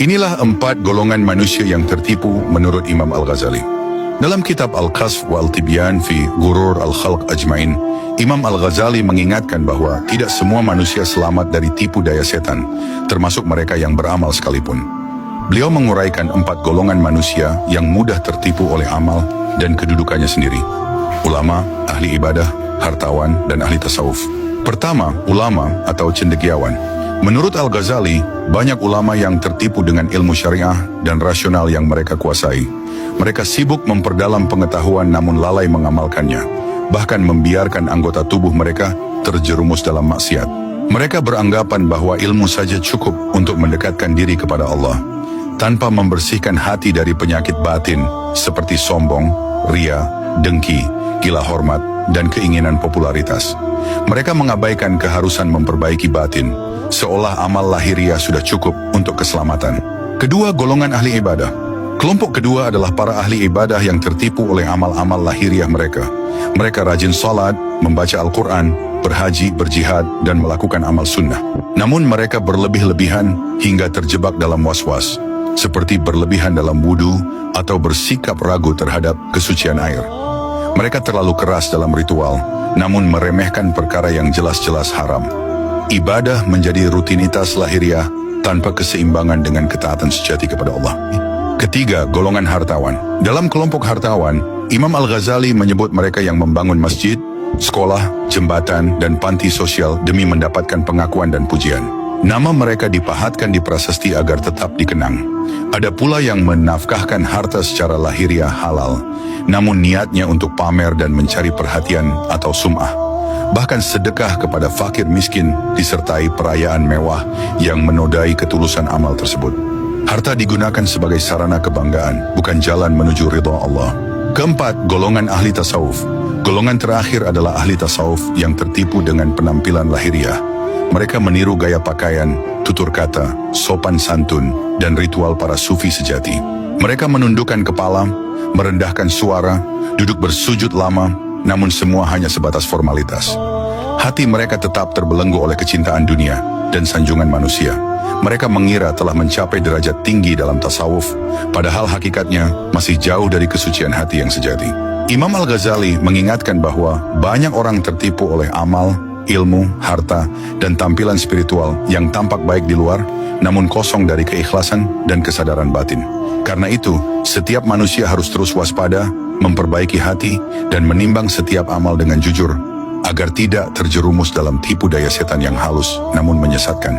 Inilah 4 golongan manusia yang tertipu menurut Imam Al-Ghazali. Dalam kitab Al-Kasf wal-Tibyan fi Ghurur al-Khalq Ajmain, Imam Al-Ghazali mengingatkan bahwa tidak semua manusia selamat dari tipu daya setan, termasuk mereka yang beramal sekalipun. Beliau menguraikan 4 golongan manusia yang mudah tertipu oleh amal dan kedudukannya sendiri. Ulama, ahli ibadah, hartawan, dan ahli tasawuf. Pertama, ulama atau cendekiawan. Menurut Al-Ghazali, banyak ulama yang tertipu dengan ilmu syariah dan rasional yang mereka kuasai. Mereka sibuk memperdalam pengetahuan namun lalai mengamalkannya, bahkan membiarkan anggota tubuh mereka terjerumus dalam maksiat. Mereka beranggapan bahwa ilmu saja cukup untuk mendekatkan diri kepada Allah, tanpa membersihkan hati dari penyakit batin seperti sombong, ria, dengki, gila hormat, dan keinginan popularitas. Mereka mengabaikan keharusan memperbaiki batin, seolah amal lahiriah sudah cukup untuk keselamatan. Kedua, golongan ahli ibadah. Kelompok kedua adalah para ahli ibadah yang tertipu oleh amal-amal lahiriah mereka. Mereka rajin salat, membaca Al-Quran, berhaji, berjihad, dan melakukan amal sunnah. Namun mereka berlebih-lebihan hingga terjebak dalam was-was, seperti berlebihan dalam wudu atau bersikap ragu terhadap kesucian air. Mereka terlalu keras dalam ritual, namun meremehkan perkara yang jelas-jelas haram. Ibadah menjadi rutinitas lahiriah tanpa keseimbangan dengan ketaatan sejati kepada Allah. Ketiga, golongan hartawan. Dalam kelompok hartawan, Imam Al-Ghazali menyebut mereka yang membangun masjid, sekolah, jembatan, dan panti sosial demi mendapatkan pengakuan dan pujian. Nama mereka dipahatkan di prasasti agar tetap dikenang. Ada pula yang menafkahkan harta secara lahiriah halal, namun niatnya untuk pamer dan mencari perhatian atau sum'ah. Bahkan sedekah kepada fakir miskin disertai perayaan mewah yang menodai ketulusan amal tersebut. Harta digunakan sebagai sarana kebanggaan, bukan jalan menuju ridha Allah. Keempat, golongan ahli tasawuf. Golongan terakhir adalah ahli tasawuf yang tertipu dengan penampilan lahiriah. Mereka meniru gaya pakaian, tutur kata, sopan santun, dan ritual para sufi sejati. Mereka menundukkan kepala, merendahkan suara, duduk bersujud lama, namun semua hanya sebatas formalitas. Hati mereka tetap terbelenggu oleh kecintaan dunia dan sanjungan manusia. Mereka mengira telah mencapai derajat tinggi dalam tasawuf, padahal hakikatnya masih jauh dari kesucian hati yang sejati. Imam Al-Ghazali mengingatkan bahwa banyak orang tertipu oleh amal, ilmu, harta, dan tampilan spiritual yang tampak baik di luar, namun kosong dari keikhlasan dan kesadaran batin. Karena itu, setiap manusia harus terus waspada, memperbaiki hati, dan menimbang setiap amal dengan jujur, agar tidak terjerumus dalam tipu daya setan yang halus namun menyesatkan.